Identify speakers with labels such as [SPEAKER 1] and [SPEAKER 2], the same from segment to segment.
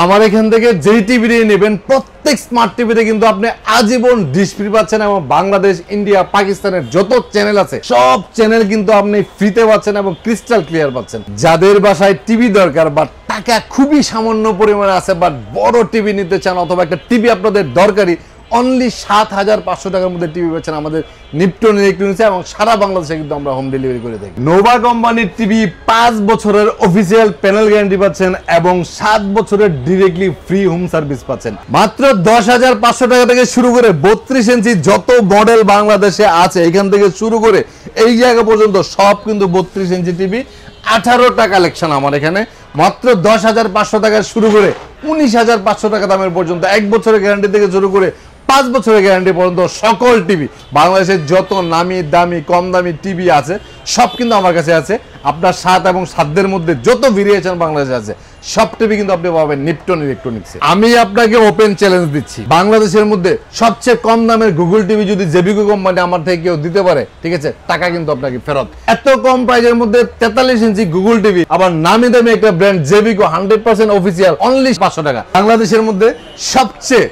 [SPEAKER 1] আমার এখান থেকে যেই টিভি নেবেন প্রত্যেক স্মার্ট টিভিতে কিন্তু আপনি আজীবন ডিশ ফ্রি পাচ্ছেন এবং বাংলাদেশ, ইন্ডিয়া, পাকিস্তানের যত চ্যানেল আছে সব চ্যানেল কিন্তু আপনি ফ্রিতে পাচ্ছেন এবং ক্রিস্টাল ক্লিয়ার পাচ্ছেন। যাদের বাসায় টিভি দরকার বা টাকা খুবই সামান্য পরিমাণে আছে বাট বড় টিভি নিতে চান অথবা একটা টিভি আপনাদের দরকারি, অনলি ৭৫০০ টাকার মধ্যে টিভি পাচ্ছেন আমাদের নিপটন ইলেকট্রনিক্স এবং সারা বাংলাদেশে কিন্তু আমরা হোম ডেলিভারি করে থাকি। নোভা কোম্পানির টিভি ৫ বছরের অফিসিয়াল প্যানেল গ্যারান্টি পাচ্ছেন এবং ৭ বছরের ডিরেক্টলি ফ্রি হোম সার্ভিস পাচ্ছেন। মাত্র ১০৫০০ টাকা থেকে শুরু করে ৩২ ইঞ্চি যত মডেল বাংলাদেশে আছে এখান থেকে শুরু করে এই জায়গা পর্যন্ত সব কিন্তু ৩২ ইঞ্চি টিভি ১৮টা কালেকশন আমার এখানে মাত্র ১০৫০০ টাকা শুরু করে ১৯৫০০ টাকা দামের পর্যন্ত ১ বছরের গ্যারান্টি থেকে শুরু করে ৫ বছরের গ্যারান্টি পর্যন্ত সকল টিভি বাংলাদেশের যত নামি দামি কম দামি টিভি আছে সব কিন্তু আমার কাছে আছে। আপনার ৭ এবং ৭দের মধ্যে যত ভেরিয়েশন বাংলাদেশে আছে সব টিভি কিন্তু আপনি পাবেন নিপটন ইলেকট্রনিক্সে। আমি আপনাকে ওপেন চ্যালেঞ্জ দিচ্ছি, বাংলাদেশের মধ্যে সবচেয়ে কম দামের গুগল টিভি যদি জেবিকো কোম্পানি আমার থেকে কেউ দিতে পারে, ঠিক আছে, টাকা কিন্তু আপনাকে ফেরত। এত কম প্রাইসের মধ্যে ৪৩ ইঞ্চি গুগল টিভি আবার নামি দামি একটা ব্র্যান্ড জেবিকো 100% অফিসিয়াল অনলি ৫০০ টাকা। বাংলাদেশের মধ্যে সবচেয়ে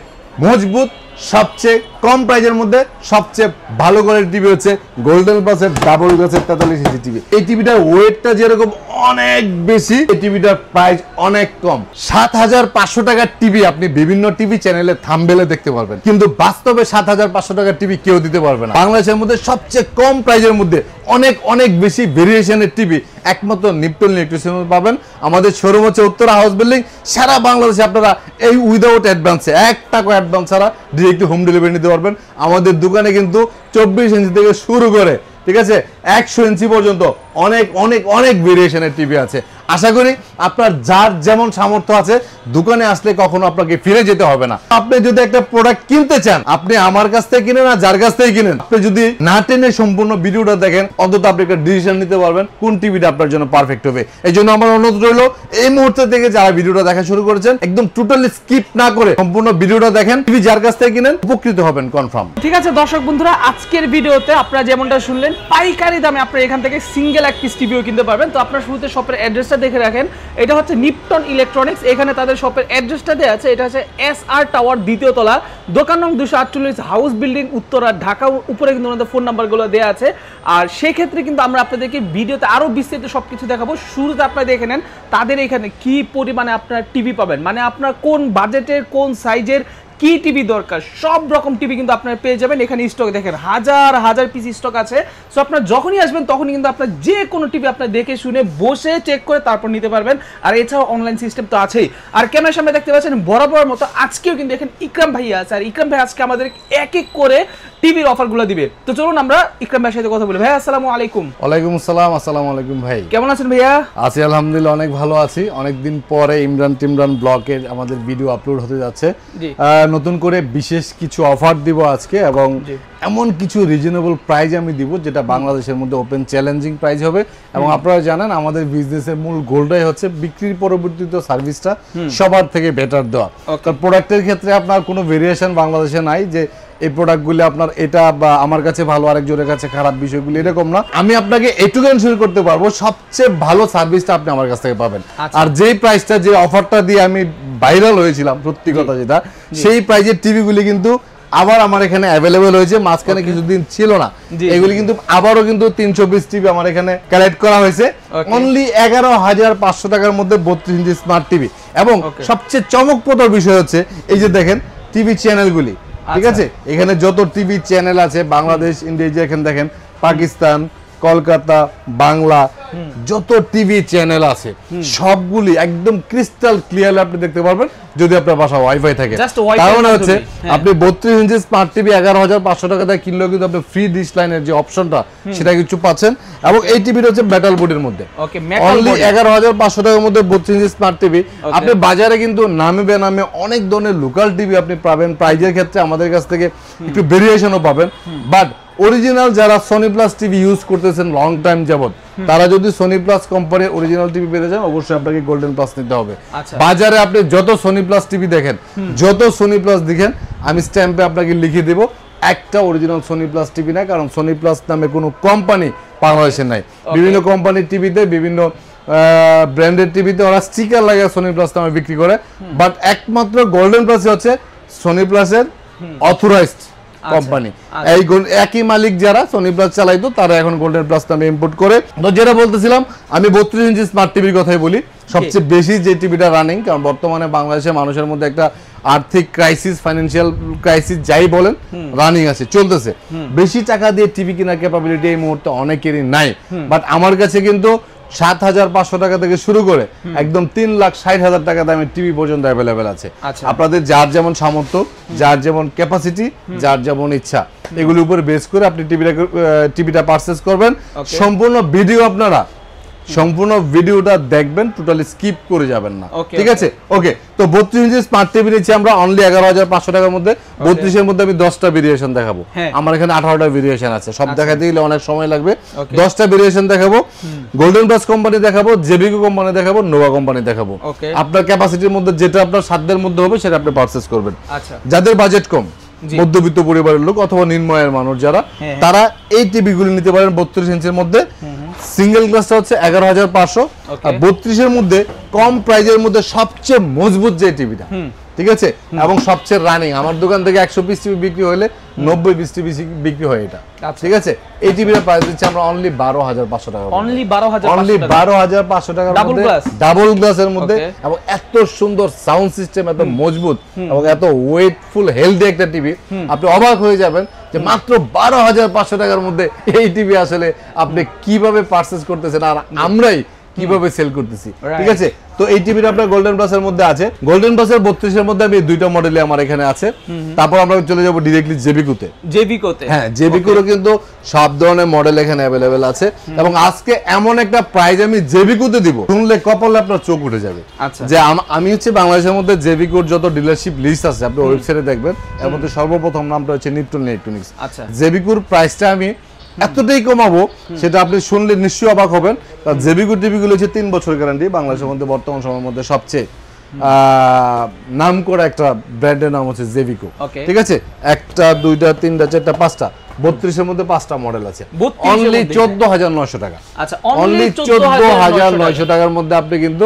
[SPEAKER 1] মজবুত, সবচেয়ে কম প্রাইজের মধ্যে সবচেয়ে ভালো কোয়ালিটির টিভি হচ্ছে গোল্ডেন প্লাসের ডাবল গ্লাসের ৪৩ ইঞ্চি টিভি। এই টিভিটার ওয়েটটা যেরকম অনেক বেশি, এই টিভিটার প্রাইস অনেক কম। ৭৫০০ টাকার টিভি আপনি বিভিন্ন টিভি চ্যানেলে থাম্বনেলে দেখতে পারবেন, কিন্তু বাস্তবে ৭৫০০ টাকার টিভি কেউ দিতে পারবে না। বাংলাদেশের মধ্যে সবচেয়ে কম প্রাইজের মধ্যে অনেক অনেক বেশি ভেরিয়েশনের টিভি একমাত্র নিপটন ইলেকট্রিক্সের পাবেন। আমাদের শোরুম হচ্ছে উত্তরা হাউস বিল্ডিং। সারা বাংলাদেশে আপনারা এই উইদাউট অ্যাডভান্সে ১ টাকা অ্যাডভান্স ছাড়া ডিরেক্টলি হোম ডেলিভারি নিতে পারবেন। আমাদের দোকানে কিন্তু ২৪ ইঞ্চি থেকে শুরু করে, ঠিক আছে, ১০০ ইঞ্চি পর্যন্ত অনেক অনেক অনেক ভেরিয়েশনের টিভি আছে। আশা করি আপনার যার যেমন সামর্থ্য আছে দোকানে আসলে কখনো আপনাকে ফিরে যেতে হবে না। আপনি যদি একটা প্রোডাক্ট কিনতে চান আপনি আমার কাছ থেকে কিনেন আর যার কাছ থেকে কিনেন, আপনি যদি না টেনে সম্পূর্ণ ভিডিওটা দেখেন অন্তত আপনি একটা ডিসিশন নিতে পারবেন কোন টিভিটা আপনার জন্য পারফেক্ট হবে। এই জন্য আমার অনুরোধ রইল এই মুহূর্তে থেকে যারা ভিডিওটা দেখা শুরু করেছেন একদম টোটালি স্কিপ না করে সম্পূর্ণ ভিডিওটা দেখেন, টিভি যার কাছ থেকে কিনেন উপকৃত হবেন কনফার্ম।
[SPEAKER 2] ঠিক আছে দর্শক বন্ধুরা, আজকের ভিডিওতে আপনারা যেমনটা শুনলেন পাইকারি দামে আপনারা এখান থেকে সিঙ্গেল এক পিস টিভিও কিনতে পারবেন। তো আপনার শুরুতে শপের অ্যাড্রেসটা দেখে রাখেন, এটা হচ্ছে নিপটন ইলেকট্রনিক্স। এখানে তাদের শপের অ্যাড্রেসটা দেওয়া আছে, এটা হচ্ছে SR টাওয়ার ২য় তলা, দোকান নং ২৪৮ হাউস বিল্ডিং, উত্তরা, ঢাকা। উপরে কিন্তু ওনাদের ফোন নাম্বারগুলো দেওয়া আছে। আর সেই ক্ষেত্রে কিন্তু আমরা আপনাদেরকে ভিডিওতে আরও বিস্তারিত সব কিছু দেখাবো। শুরুতে আপনারা দেখে নেন তাদের এখানে কি পরিমাণে আপনারা টিভি পাবেন, মানে আপনার কোন বাজেটের কোন সাইজের কি টিভি দরকার সব রকম টিভি কিন্তু আপনারা পেয়ে যাবেন এখানে। স্টক দেখেন হাজার হাজার পিস স্টক আছে। সো আপনারা যখনই আসবেন তখনই কিন্তু আপনার যে কোনো টিভি আপনার দেখে শুনে বসে চেক করে তারপর নিতে পারবেন। আর এছাড়াও অনলাইন সিস্টেম তো আছেই। আর ক্যামেরার সামনে দেখতে পাচ্ছেন বরাবর মতো আজকেও কিন্তু এখানে ইকরাম ভাইয়া আছে। আর ইকরাম ভাই আজকে আমাদের এক এক করে টিভির অফারগুলো দিবে। তো চলুন আমরা ইকরাম ভাইয়ের সাথে কথা বলি। ভাই আসসালামু আলাইকুম।
[SPEAKER 1] ওয়ালাইকুম আসসালাম। আসসালামু আলাইকুম ভাই,
[SPEAKER 2] কেমন আছেন ভাইয়া?
[SPEAKER 1] আছি আলহামদুলিল্লাহ, অনেক ভালো আছি। অনেকদিন পরে ইমরান ব্লগের আমাদের ভিডিও আপলোড হতে যাচ্ছে। নতুন করে বিশেষ কিছু অফার দিব আজকে এবং এমন কিছু রিজনেবল প্রাইস আমি দিব যেটা বাংলাদেশের মধ্যে ওপেন চ্যালেঞ্জিং প্রাইস হবে। এবং আপনারা জানেন আমাদের বিজনেসের মূল গোলটাই হচ্ছে বিক্রির পরবর্তীতে সার্ভিসটা সবার থেকে বেটার দেওয়া। কারণ প্রোডাক্টের ক্ষেত্রে আপনার কোনো ভেরিয়েশন বাংলাদেশে নাই যে এই প্রোডাক্টগুলি আপনার এটা বা আমার কাছে ভালো আরেকজনের কাছে খারাপ, বিষয়গুলি এরকম না। আমি আপনাকে এটুকু এনশিওর করতে পারবো সবচেয়ে ভালো সার্ভিসটা আপনি আমার কাছ থেকে পাবেন। আর যেই প্রাইসটা, যে অফারটা দিয়ে আমি ভাইরাল হয়েছিলাম সত্যি কথা যেটা, সেই প্রাইজের টিভিগুলি কিন্তু আবার আমার এখানে অ্যাভেলেবেল হয়েছে। মাঝখানে কিছুদিন ছিল না, এগুলি কিন্তু আবারও কিন্তু ৩২০ টিভি আমার এখানে কালেক্ট করা হয়েছে অনলি ১১৫০০ টাকার মধ্যে ৩২ ইঞ্চি স্মার্ট টিভি। এবং সবচেয়ে চমকপ্রদ বিষয় হচ্ছে এই যে দেখেন টিভি চ্যানেলগুলি, ঠিক আছে, এখানে যত টিভি চ্যানেল আছে বাংলাদেশ, ইন্ডিয়া, এখানে দেখেন পাকিস্তান, কলকাতা, বাংলা, যত টিভি চ্যানেল আছে সবগুলি একদম ক্রিস্টাল ক্লিয়ার আপনি দেখতে পারবেন যদি আপনার বাসা ওয়াইফাই থাকে। কারণ হচ্ছে আপনি 32 ইঞ্চি স্মার্ট টিভি ১১৫০০ টাকা দিয়ে কিনলেও কিন্তু আপনি ফ্রি ডিশ লাইনের যে অপশনটা সেটা কিছু পাচ্ছেন। এবং এই টিভিটা হচ্ছে মেটাল বডির মধ্যে অনলি ১১৫০০ টাকার মধ্যে 32 ইঞ্চি স্মার্ট টিভি। আপনি বাজারে কিন্তু নামে বেনামে অনেক ধরনের লোকাল টিভি আপনি পাবেন। প্রাইজের ক্ষেত্রে আমাদের কাছ থেকে একটু ভেরিয়েশনও পাবেন। বাট অরিজিনাল যারা সোনি প্লাস টিভি ইউজ করতেছেন লং টাইম যাবত, তারা যদি সোনি প্লাস কোম্পানির অরিজিনাল টিভি পেতে চান অবশ্যই আপনাকে গোল্ডেন প্লাস নিতে হবে। বাজারে আপনি যত সোনি প্লাস টিভি দেখেন, যত সোনি প্লাস দেখেন, আমি স্ট্যাম্পে আপনাকে লিখে দেব একটা অরিজিনাল সোনি প্লাস টিভি না। কারণ সোনি প্লাস নামে কোনো কোম্পানি বাংলাদেশে নাই। বিভিন্ন কোম্পানির টিভিতে বিভিন্ন ব্র্যান্ডেড টিভিতে ওরা স্টিকার লাগিয়ে সোনি প্লাস নামে বিক্রি করে, বাট একমাত্র গোল্ডেন প্লাসই হচ্ছে সোনি প্লাসের অথরাইজড কোম্পানি। এই একই মালিক যারা সোনি প্লাস চালাইতো তারা এখন গোল্ডেন প্লাস নামে ইম্পোর্ট করে। তো যেটা বলতেছিলাম, আমি 32 ইঞ্চি স্মার্ট টিভির কথাই বলি, সবচেয়ে বেশি যে টিভিটা রানিং, কারণ বর্তমানে বাংলাদেশের মানুষের মধ্যে একটা আর্থিক ক্রাইসিস, ফাইন্যান্সিয়াল ক্রাইসিস যাই বলেন, রানিং আছে, চলতেছে। বেশি টাকা দিয়ে টিভি কেনার ক্যাপাবিলিটি এই মুহূর্তে অনেকেরই নাই, বাট আমার কাছে কিন্তু 7,500 টাকা থেকে শুরু করে একদম 3,60,000 টাকা দামের টিভি পর্যন্ত অ্যাভেলেবেল আছে। আপনাদের যার যেমন সামর্থ্য, যার যেমন ক্যাপাসিটি, যার যেমন ইচ্ছা, এগুলোর উপর বেস করে আপনি টিভিটা পারচেজ করবেন। সম্পূর্ণ ভিডিওটা দেখবেন, টোটালি স্কিপ করে যাবেন না, ঠিক আছে? ওকে, তো 32 ইঞ্চি স্মার্ট টিভি নিচ্ছি আমরা অনলি 11,500 টাকার মধ্যে। 32 এর মধ্যে আমি 10টা ভেরিয়েশন দেখাবো, আমার এখানে 18টা ভেরিয়েশন আছে, সব দেখাতে গেলে অনেক সময় লাগবে। 10টা ভেরিয়েশন দেখাবো, গোল্ডেন প্লাস কোম্পানি দেখাবো, জেবিকো কোম্পানি দেখাবো, নোভা কোম্পানি দেখাবো। আপনার ক্যাপাসিটির মধ্যে যেটা আপনার সাধ্যের মধ্যে হবে সেটা আপনি পারচেজ করবেন। যাদের বাজেট কম, মধ্যবিত্ত পরিবারের লোক অথবা নিম্ন আয়ের মানুষ যারা, তারা এই টিভিগুলো নিতে পারেন। 32 ইঞ্চির মধ্যে সিঙ্গেল গ্লাসটা হচ্ছে 11,500, আর 32 এর মধ্যে কম প্রাইজের মধ্যে সবচেয়ে মজবুত যে টিভিটা, ঠিক আছে, এবং সবচেয়ে রানিং। আমার দোকান থেকে 100 পিস টিভি বিক্রি হলে 90 পিস টিভি বিক্রি হয় এটা, ঠিক আছে? এই টিভির প্রাইস দিচ্ছি আমরা অনলি 12,500 টাকা, অনলি 12,500 টাকার মধ্যে, ডাবল গ্লাসের মধ্যে, এবং এত সুন্দর সাউন্ড সিস্টেম, এত মজবুত এবং এত ওয়েটফুল হেলদি একটা টিভি, আপনি অবাক হয়ে যাবেন যে মাত্র 12,500 টাকার মধ্যে এই টিভি আসলে আপনি কিভাবে পারচেজ করতেছেন আর আমরাই কিভাবে সেল করতেছি, ঠিক আছে? তো এই টিভিটা আপনার গোল্ডেন প্লাসের মধ্যে আছে। গোল্ডেন প্লাসের 32 এর মধ্যে আমি দুইটা মডেলে আমার এখানে আছে। তারপর আমরা চলে যাব ডাইরেক্টলি জেবিকোতে। হ্যাঁ, জেবিকোরও কিন্তু সব ধরনের মডেল এখানে अवेलेबल আছে, এবং আজকে এমন একটা প্রাইস আমি জেবিকোতে দিব, শুনলে কপালে আপনার চোখ উঠে যাবে। যে আমি হচ্ছে বাংলাদেশের মধ্যে জেবিকোর যত ডিলারশিপ লিস্ট আছে আপনি ওয়েবসাইটে দেখবেন, এর মধ্যে সর্বপ্রথম নামটা হচ্ছে নিপটন ইলেকট্রনিক্স। জেবিকোর প্রাইসটা আমি এতটাই কমাবো সেটা আপনি শুনলে নিশ্চয়ই অবাক হবেন। জেবিকো টিভিগুলো হচ্ছে 3 বছর গ্যারান্টি, বাংলাদেশের মধ্যে বর্তমান সময়ের মধ্যে সবচেয়ে নাম করা একটা ব্র্যান্ডের নাম হচ্ছে জেবিকো, ঠিক আছে? 1টা 2টা 3টা 4টা 5টা 32 এর মধ্যে 5টা মডেল আছে, অনলি 14,900 টাকা। আচ্ছা, অনলি 14,900 টাকার মধ্যে আপনি কিন্তু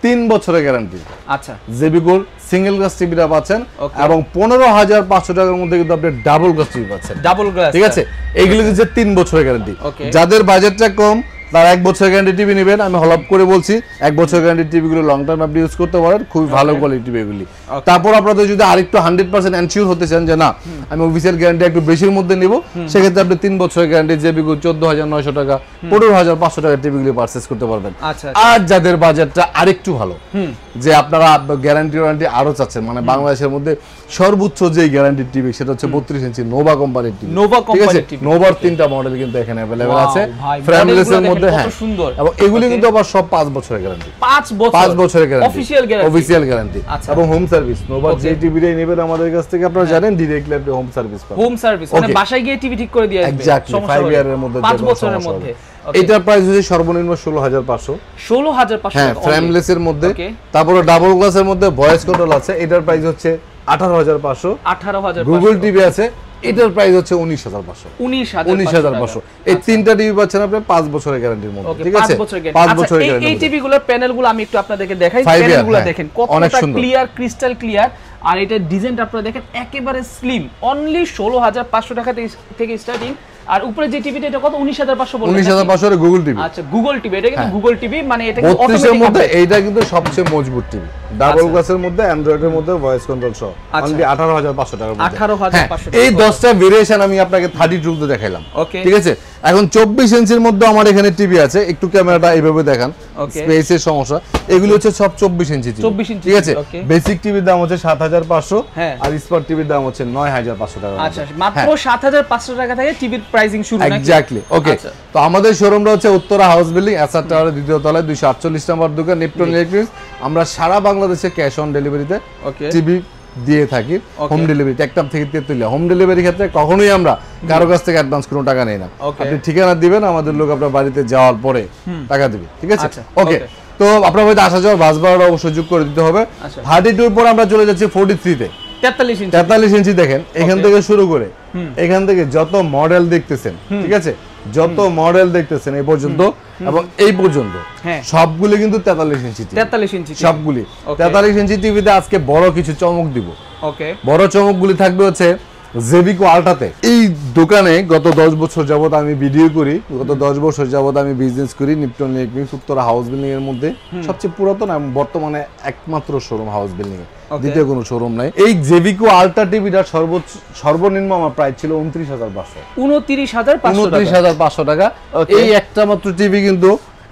[SPEAKER 1] 3 বছরের গ্যারান্টি, আচ্ছা, জেবিকোর সিঙ্গেল গ্লাস টিভিটা পাচ্ছেন, এবং 15,500 টাকার মধ্যে কিন্তু আপনি ডাবল গ্লাস টিভি পাচ্ছেন, ডাবল গ্লাস, ঠিক আছে? এইগুলো হচ্ছে 3 বছরের গ্যারান্টি। যাদের বাজেটটা কম তারা 1 বছরের গ্যারান্টি টিভি নেবেন। আমি হলপ করে বলছি 1 বছরের গ্যারান্টি টিভিগুলো লং টার্ম আপনি ইউজ করতে পারেন, খুবই ভালো কোয়ালিটি টিভি এগুলি। তারপর আপনাদের যদি আরেকটু 100% এনশিওর হতে চান যে না আমি অফিসিয়াল গ্যারান্টি একটু বেশির মধ্যে নিব, সেক্ষেত্রে আপনি 3 বছরের গ্যারান্টি জেবিকো 14,900 টাকা 15,500 টাকা টিভিগুলি পারচেজ করতে পারবেন। আর যাদের বাজেটটা আরেকটু ভালো, যে আপনারা গ্যারান্টি আরো চাচ্ছেন, মানে বাংলাদেশের মধ্যে সর্বোচ্চ যে গ্যারান্টি টিভি সেটা হচ্ছে 32 ইঞ্চি নোভা কোম্পানির টিভি, ঠিক আছে? নোভার 3টা মডেল কিন্তু এখানে अवेलेबल আছে ফ্রেমলেসের মধ্যে, হ্যাঁ, এবং এগুলি কিন্তু আবার সব 5 বছরের গ্যারান্টি, 5 বছরের গ্যারান্টি, অফিশিয়াল গ্যারান্টি, এবং হোম সার্ভিস। নোভা যে টিভিটাই নেবেন আমাদের কাছ থেকে আপনারা জানেন ডাইরেক্টলি আপনি হোম সার্ভিস পাবেন, হোম সার্ভিস মানে বাসায় গিয়ে টিভি ঠিক করে দিয়ে আসবে, এক্স্যাক্টলি 5 ইয়ারের মধ্যে, 5 বছরের মধ্যে। এটার প্রাইস হচ্ছে সর্বনিম্ন 16,500, হ্যাঁ, ফ্রেমলেসের মধ্যে। তারপরে ডাবল গ্লাসের মধ্যে ভয়েস কন্ট্রোল আছে, এটার প্রাইস হচ্ছে 18,500। গুগল টিভি আছে, এটার প্রাইস হচ্ছে 19,500। এই 3টা টিভি পাচ্ছেন আপনি 5 বছরের গ্যারান্টির মধ্যে, ঠিক আছে? 5 বছরের গ্যারান্টি। এই টিভিগুলোর প্যানেলগুলো আমি একটু আপনাদেরকে দেখাই, প্যানেলগুলো দেখেন কতটা ক্লিয়ার, ক্রিস্টাল ক্লিয়ার, আর এটা ডিজাইনটা আপনারা দেখেন একেবারে স্লিম। অনলি 16,500 টাকা থেকে স্টার্টিং। আর উপরে যে টিভিটা এটা কত? 19,500 বললেন। 19,500 এর গুগল টিভি। আচ্ছা, গুগল টিভি, এটা কিন্তু গুগল টিভি, মানে এটা কি অটোমেটিক এর মধ্যে এইটা কিন্তু সবচেয়ে মজবুত টিভি, ডাবল গ্লাসের মধ্যে, অ্যান্ড্রয়েডের মধ্যে, ভয়েস কন্ট্রোল সহ, অনলি 18,500 টাকার মধ্যে। 18,500 টাকা। এই 10টা ভেরিয়েশন আমি আপনাকে 32 তে দেখাইলাম, ঠিক আছে? এখন 24 ইঞ্চির মধ্যে আমার এখানে টিভি আছে, একটু ক্যামেরাটা এইভাবে দেখান, স্পেসের সমস্যা। এগুলো হচ্ছে সব 24 ইঞ্চি টিভি, ঠিক আছে? বেসিক টিভির দাম হচ্ছে 7,500, আর স্মার্ট টিভির দাম হচ্ছে 9,500 টাকা। আচ্ছা, মাত্র 7,500 টাকা থেকে টিভির প্রাইসিং শুরু, নাকি? এক্স্যাক্টলি, ওকে। তো আমাদের শোরুমটা হচ্ছে উত্তরা হাউস বিল্ডিং, এসআর টাওয়ারের দ্বিতীয় তলায়, 248 নম্বর দোকান, নিপটন ইলেকট্রনিক্স। আমরা সারা বাংলাদেশে ক্যাশ অন ডেলিভারিতে টিভি দিয়ে থাকি, হোম ডেলিভারি, টেকটাপ থেকে তেতুলিয়া। হোম ডেলিভারি ক্ষেত্রে কখনোই আমরা কারো কাছ থেকে অ্যাডভান্স কোনো টাকা নেই না, আপনি ঠিকানা দিবেন, আমাদের লোক আপনার বাড়িতে যাওয়ার পরে টাকা দিবে, ঠিক আছে? ওকে, তো আপনার বাড়িতে আসা যাওয়ার বাস ভাড়া অবশ্যই যোগ করে দিতে হবে। 32 পর আমরা চলে যাচ্ছি 43 তে। 43 ইঞ্চি দেখেন, এখান থেকে শুরু করে এখান থেকে যত মডেল দেখতেছেন, ঠিক আছে? যত মডেল দেখতেছেন এই পর্যন্ত এবং এই পর্যন্ত সবগুলি কিন্তু 43 ইঞ্চি
[SPEAKER 2] 43 ইঞ্চি
[SPEAKER 1] সবগুলি 43 ইঞ্চি টিভিতে আজকে বড় কিছু চমক দিব।
[SPEAKER 2] ওকে,
[SPEAKER 1] বড় চমকগুলি থাকবে হচ্ছে জেবিকো আল্ট্রাতে। এই দোকানে গত 10 বছর যাবত আমি ভিডিও করি, গত 10 বছর যাবত আমি বিজনেস করি। নিপটন ইলেকট্রনিক্স উত্তরা হাউস বিল্ডিং এর মধ্যে সবচেয়ে পুরাতন এবং বর্তমানে একমাত্র শোরুম হাউস বিল্ডিং এ, দ্বিতীয় কোনো শোরুম নাই। এই জেবিকো আল্ট্রা টিভিটার সর্বনিম্ন আমার প্রাইস ছিল 29,500 টাকা। এই একটা মাত্র টিভি কিন্তু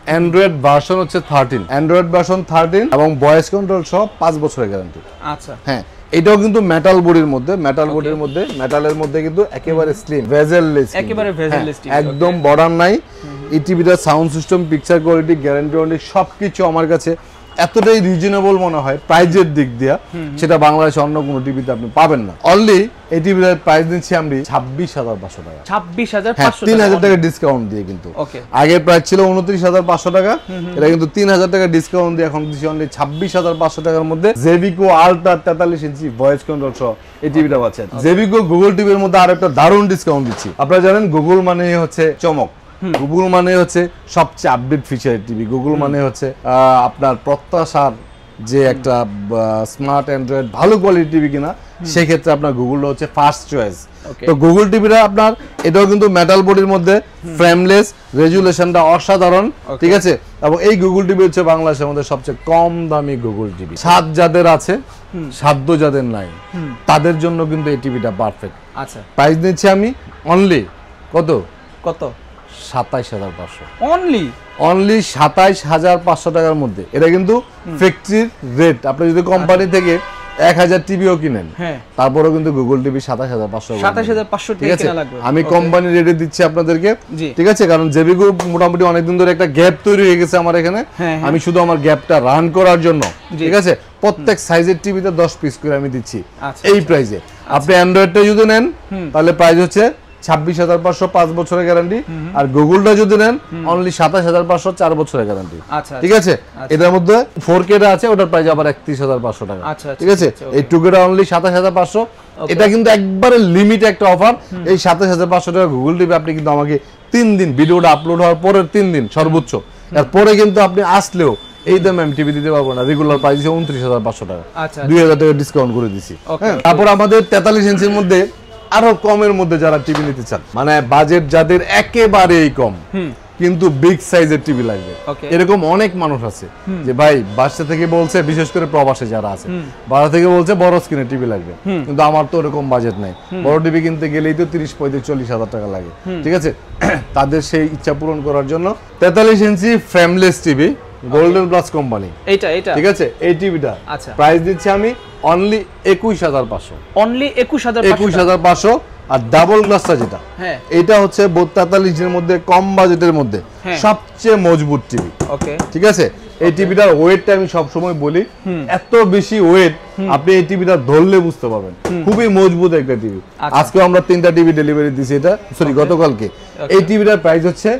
[SPEAKER 1] অ্যান্ড্রয়েড ভার্সন হচ্ছে 13, অ্যান্ড্রয়েড ভার্সন 13 এবং ভয়েস কন্ট্রোল সহ 5 বছরের গ্যারান্টি।
[SPEAKER 2] আচ্ছা,
[SPEAKER 1] হ্যাঁ, এটাও কিন্তু মেটাল বডির মধ্যে, মেটালের মধ্যে কিন্তু একেবারে স্লিম, ভেজেললেস,
[SPEAKER 2] একেবারে ভেজেললেস টিভি,
[SPEAKER 1] একদম বর্ডার নাই। এই টিভিটার sound system, picture quality, guarantee warranty সবকিছু আমার কাছে এতটাই রিজনেবল মনে হয় প্রাইজের দিক দিয়ে, সেটা বাংলাদেশে অন্য কোনো টিভিতে আপনি পাবেন না। অনলি এই টিভিটার প্রাইস দিচ্ছি আমি 26,500 টাকা,
[SPEAKER 2] 26,500
[SPEAKER 1] 3,000 টাকা ডিসকাউন্ট দিয়ে। কিন্তু আগের প্রাইস ছিল 29,500 টাকা, এটা কিন্তু 3,000 টাকা ডিসকাউন্ট দিয়ে এখন দিচ্ছি অনলি 26,500 টাকার মধ্যে জেবিকো আল্ট্রা 43 ইঞ্চি ভয়েস কন্ট্রোল সহ এই টিভিটা পাচ্ছেন। জেবিকো গুগল টিভির মধ্যে আর একটা দারুণ ডিসকাউন্ট দিচ্ছি। আপনারা জানেন গুগল মানে হচ্ছে চমক, গুগল মানে হচ্ছে সবচেয়ে আপডেট ফিচারের টিভি, গুগল মানে হচ্ছে আপনার প্রত্যাশার যে একটা স্মার্ট অ্যান্ড্রয়েড ভালো কোয়ালিটি টিভি কিনা, সেই ক্ষেত্রে আপনার গুগলটা হচ্ছে ফার্স্ট চয়েস। তো গুগল টিভিটা আপনার এটাও কিন্তু মেটাল বডির মধ্যে, ফ্রেমলেস, রেজুলেশনটা অসাধারণ, ঠিক আছে। এবং এই গুগল টিভি হচ্ছে বাংলাদেশের মধ্যে সবচেয়ে কম দামি গুগল টিভি। স্বাদ যাদের আছে, সাধ্য যাদের নাই, তাদের জন্য কিন্তু এই টিভিটা পারফেক্ট।
[SPEAKER 2] আচ্ছা,
[SPEAKER 1] প্রাইস দিচ্ছি আমি অনলি কত 27,500, অনলি 27,500 টাকার মধ্যে। এটা কিন্তু ফ্যাক্টরির রেট। আপনি যদি কোম্পানি থেকে 1000 টিভিও কিনেন, তারপরেও কিন্তু গুগল টিভি 27,500 ঠিক আছে। আমি কোম্পানি রেটে দিচ্ছি আপনাদেরকে, ঠিক আছে, কারণ জেবিকো মোটামুটি অনেকদিন ধরে একটা গ্যাপ তৈরি হয়ে গেছে আমার এখানে। আমি শুধু আমার গ্যাপটা রান করার জন্য, ঠিক আছে, প্রত্যেক সাইজের টিভিতে 10 পিস করে আমি দিচ্ছি এই প্রাইসে। আপনি অ্যান্ড্রয়েডটা যদি নেন তাহলে প্রাইস হচ্ছে 26,500, 5 বছরের গ্যারান্টি। আর গুগলটা যদি নেন অনলি 27,500, 4 বছরের গ্যারান্টি, ঠিক আছে। এটার মধ্যে 4K টা আছে, ওটার প্রাইস আবার 31,500 টাকা, ঠিক আছে। এই 2K টা অনলি 27,500। এটা কিন্তু একবারে লিমিট একটা অফার। এই 27,500 টাকা গুগল টিভি আপনি কিন্তু আমাকে 3 দিন, ভিডিওটা আপলোড হওয়ার পরের 3 দিন সর্বোচ্চ, এরপরে কিন্তু আপনি আসলেও এই দামে আমি টিভি দিতে পারবো না। রেগুলার প্রাইস 29,500 টাকা, 2,000 টাকা ডিসকাউন্ট করে দিছি। তারপর আমাদের 43 ইঞ্চির মধ্যে আরো কমের মধ্যে যারা টিভি নিতে চান, মানে বাজেট যাদের একেবারেই কম কিন্তু বিগ সাইজের টিভি লাগবে, এরকম অনেক মানুষ আছে যে ভাই বাসা থেকে বলছে, বিশেষ করে প্রবাসে যারা আছে, বাসা থেকে বলছে বড় স্ক্রিনের টিভি লাগবে, কিন্তু আমার তো এরকম বাজেট নাই। বড় টিভি কিনতে গেলেই তো 30, 35, 40,000 টাকা লাগে, ঠিক আছে। তাদের সেই ইচ্ছা পূরণ করার জন্য 43 inch frameless TV, Golden Plus company,
[SPEAKER 2] এইটা
[SPEAKER 1] ঠিক আছে। এই টিভিটা প্রাইস দিচ্ছি আমি অনলি 21,500,
[SPEAKER 2] অনলি
[SPEAKER 1] 21,500। আর ডাবল গ্লাসটা যেটা, এটা হচ্ছে 43 এর মধ্যে কম বাজেটের মধ্যে সবচেয়ে মজবুত টিভি, ঠিক আছে। এই টিভিটার ওয়েটটা আমি সব সময় বলি, এত বেশি ওয়েট আপনি এই টিভিটা ধরলে বুঝতে পারবেন, খুবই মজবুত একটা টিভি। আজকে আমরা 3টা টিভি ডেলিভারি দিছি, এটা সরি গতকালকে। এই টিভিটার প্রাইস হচ্ছে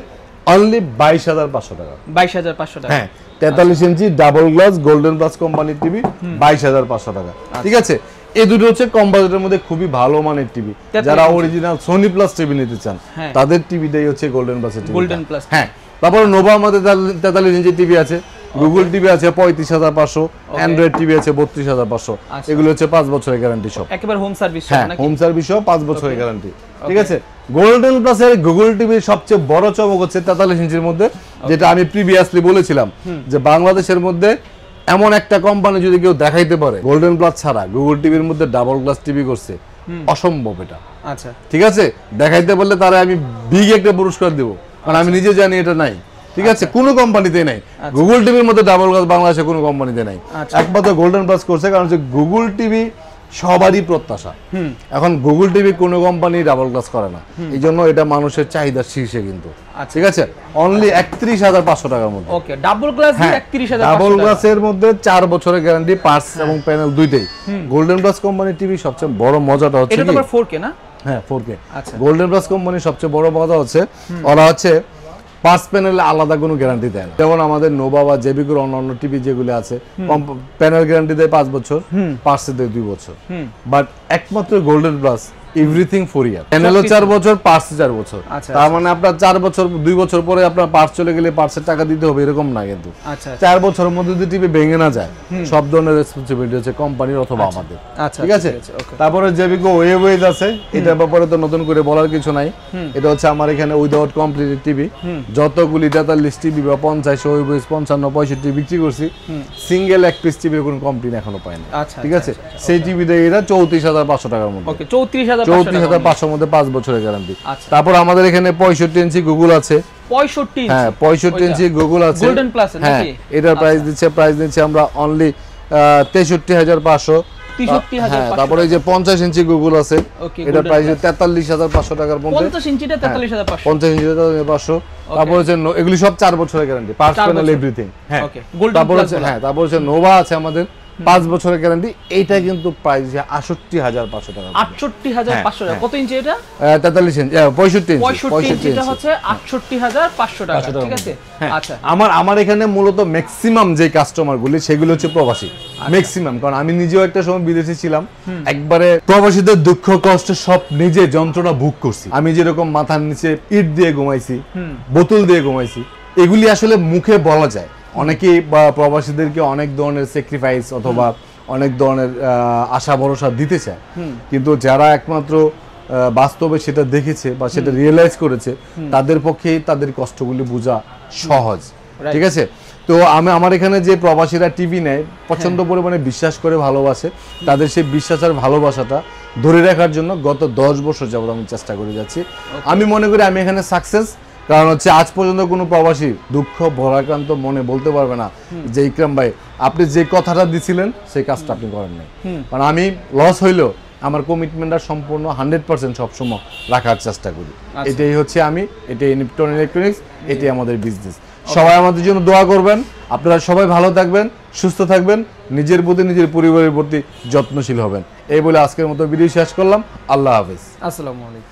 [SPEAKER 1] অনলি 22,500 টাকা,
[SPEAKER 2] 22,500 টাকা।
[SPEAKER 1] হ্যাঁ, 43 ইঞ্চি ডাবল গ্লাস গোল্ডেন প্লাস কোম্পানির টিভি 22,500 টাকা, ঠিক আছে। এই দুটো হচ্ছে কম বাজেটের মধ্যে খুবই ভালো মানের টিভি। যারা অরিজিনাল সোনি প্লাস টিভি নিতে চান তাদের টিভিটাই হচ্ছে গোল্ডেন প্লাসের টিভি, গোল্ডেন প্লাস। হ্যাঁ, তারপর নোভা আমাদের 43 ইঞ্চি টিভি আছে, গুগল টিভি আছে 35,500, অ্যান্ড্রয়েড টিভি আছে 32,500। এগুলো হচ্ছে 5 বছরের গ্যারান্টি সব,
[SPEAKER 2] একেবারে হোম সার্ভিস,
[SPEAKER 1] হ্যাঁ হোম সার্ভিস সহ 5 বছরের গ্যারান্টি, ঠিক আছে। গোল্ডেন প্লাসের গুগল টিভির সবচেয়ে বড় চমক হচ্ছে 43 ইঞ্চির মধ্যে, যেটা আমি প্রিভিয়াসলি বলেছিলাম যে বাংলাদেশের মধ্যে এমন একটা কোম্পানি যদি কেউ দেখাইতে পারে গোল্ডেন প্লাস ছাড়া গুগল টিভির মধ্যে ডাবল গ্লাস টিভি করছে, অসম্ভব এটা, আচ্ছা, ঠিক আছে। দেখাইতে পারলে তারা আমি বিগ একটা পুরস্কার দেব, কারণ আমি নিজে জানি এটা নাই, ঠিক আছে, কোনো কোম্পানিতে নাই। গুগল টিভির মধ্যে ডাবল গ্লাস বাংলাদেশে কোনো কোম্পানিতে নাই, একমাত্র গোল্ডেন প্লাস করছে, কারণ হচ্ছে গুগল টিভি সবারই প্রত্যাশা। এখন গুগল টিভি কোনো কোম্পানি ডাবল গ্লাস করে না, এই জন্য এটা মানুষের চাহিদার শীর্ষে কিন্তু, ঠিক আছে। অনলি 31,500 টাকার মধ্যে, ওকে, ডাবল গ্লাস 31,500, ডাবল গ্লাসের মধ্যে 4 বছরের গ্যারান্টি, পার্টস এবং প্যানেল দুইটাই। গোল্ডেন প্লাস কোম্পানির টিভি সবচেয়ে বড় মজাটা হচ্ছে,
[SPEAKER 2] এটা তো 4K না,
[SPEAKER 1] হ্যাঁ 4K। গোল্ডেন প্লাস কোম্পানির সবচেয়ে বড় মজা হচ্ছে ওরা হচ্ছে পাঁচ প্যানেলে আলাদা কোনো গ্যারান্টি দেয় না, যেমন আমাদের নোভা বা জেবিকোর অন্যান্য টিভি যেগুলো আছে প্যানেল গ্যারান্টি দেয় 5 বছর, পার্টসে দেয় 2 বছর। বাট একমাত্র গোল্ডেন প্লাস এভরিথিং 4 ইয়ার, চ্যানেলও 4 বছর, পার্টস 4 বছর।
[SPEAKER 2] আচ্ছা,
[SPEAKER 1] তার মানে আপনার 4 বছর 2 বছর পরে আপনার পার্টস চলে গেলে পার্টসের টাকা দিতে হবে এরকম না কিন্তু।
[SPEAKER 2] আচ্ছা
[SPEAKER 1] 4 বছরের মধ্যে যদি টিভি ভেঙে না যায় সব ধরনের রেসপন্সিবিলিটি হচ্ছে কোম্পানির অথবা আমাদের।
[SPEAKER 2] আচ্ছা
[SPEAKER 1] ঠিক আছে।
[SPEAKER 2] ওকে।
[SPEAKER 1] তারপরে জেবিকো ওয়েজ আছে, এটার ব্যাপারে তো নতুন করে বলার কিছু নাই। এটা হচ্ছে আমার এখানে উইদাউট কমপ্লিটেড টিভি যতগুলি 43 টিভি বা 50 ওয়েজ 55 65 বিক্রি করছি, সিঙ্গেল এক পিস টিভির কোনো কমপ্লেইন এখনো পাইনি।
[SPEAKER 2] আচ্ছা
[SPEAKER 1] ঠিক আছে। সেই টিভিতে এটা 34500 টাকার মধ্যে।
[SPEAKER 2] ওকে 34500
[SPEAKER 1] মধ্যে 5 বছরের গ্যারান্টি।
[SPEAKER 2] আচ্ছা।
[SPEAKER 1] তারপর আমাদের এখানে 65 ইঞ্চি গুগল আছে।
[SPEAKER 2] 65 ইঞ্চি,
[SPEAKER 1] হ্যাঁ 65 ইঞ্চি গুগল আছে
[SPEAKER 2] গোল্ডেন প্লাস নাকি?
[SPEAKER 1] এটার প্রাইস দিচ্ছে আমরা অনলি 63500।
[SPEAKER 2] 63500।
[SPEAKER 1] তারপরে এই যে 50 ইঞ্চি গুগল আছে, এটার প্রাইস 43500 টাকার মধ্যে।
[SPEAKER 2] 50 ইঞ্চিটা 43500।
[SPEAKER 1] 50 ইঞ্চিটা 43500। তারপর হচ্ছে এগুলি সব 4 বছরের গ্যারান্টি, পার্টস প্যানেল এভরিথিং। হ্যাঁ
[SPEAKER 2] ওকে গোল্ডেন
[SPEAKER 1] তারপর
[SPEAKER 2] প্লাস।
[SPEAKER 1] হচ্ছে তারপর হচ্ছে নোভা আছে আমাদের 5 বছরের গ্যারান্টি। এইটা কিন্তু প্রাইস 68500 টাকা।
[SPEAKER 2] 68500 টাকা। কত ইঞ্চি এটা?
[SPEAKER 1] 43 ইঞ্চি
[SPEAKER 2] 65 ইঞ্চিটা হচ্ছে 68500 টাকা। ঠিক আছে। আচ্ছা
[SPEAKER 1] আমার এখানে মূলত ম্যাক্সিমাম যে কাস্টমার গুলি সেগুলো হচ্ছে প্রবাসী, ম্যাক্সিমাম। কারণ আমি নিজেও একটা সময় বিদেশে ছিলাম, একবারে প্রবাসীদের দুঃখ কষ্ট সব নিজে যন্ত্রণা ভোগ করছি। আমি যেরকম মাথার নিচে ইট দিয়ে ঘুমাইছি, বোতল দিয়ে ঘুমাইছি, এগুলি আসলে মুখে বলা যায়। অনেকেই বা প্রবাসীদেরকে অনেক ধরনের স্যাক্রিফাইস অথবা অনেক ধরনের আশা ভরসা দিতে চায়, কিন্তু যারা একমাত্র বাস্তবে সেটা দেখেছে বা সেটা রিয়েলাইজ করেছে তাদের পক্ষেই তাদের কষ্টগুলি বোঝা সহজ। ঠিক আছে। তো আমার এখানে যে প্রবাসীরা টিভি নেয় প্রচন্ড পরিমাণে বিশ্বাস করে ভালোবাসে, তাদের সেই বিশ্বাস আর ভালোবাসাটা ধরে রাখার জন্য গত 10 বছর যাবত আমি চেষ্টা করে যাচ্ছি। আমি মনে করি আমি এখানে সাকসেস, কারণ হচ্ছে আজ পর্যন্ত কোনো প্রবাসী দুঃখ ভরাক্রান্ত মনে বলতে পারবে না যে ইকরাম ভাই আপনি যে কথাটা দিছিলেন সেই কাজটা আপনি করেন নাই। কারণ আমি লস হইলেও আমার কমিটমেন্টটা সম্পূর্ণ 100% সবসময় রাখার চেষ্টা করি। এটাই হচ্ছে এটাই নিপটন ইলেকট্রনিক্স, এটাই আমাদের বিজনেস। সবাই আমাদের জন্য দোয়া করবেন, আপনারা সবাই ভালো থাকবেন, সুস্থ থাকবেন, নিজের প্রতি নিজের পরিবারের প্রতি যত্নশীল হবেন। এই বলে আজকের মতো ভিডিও শেষ করলাম। আল্লাহ হাফেজ।
[SPEAKER 2] আসসালামু আলাইকুম।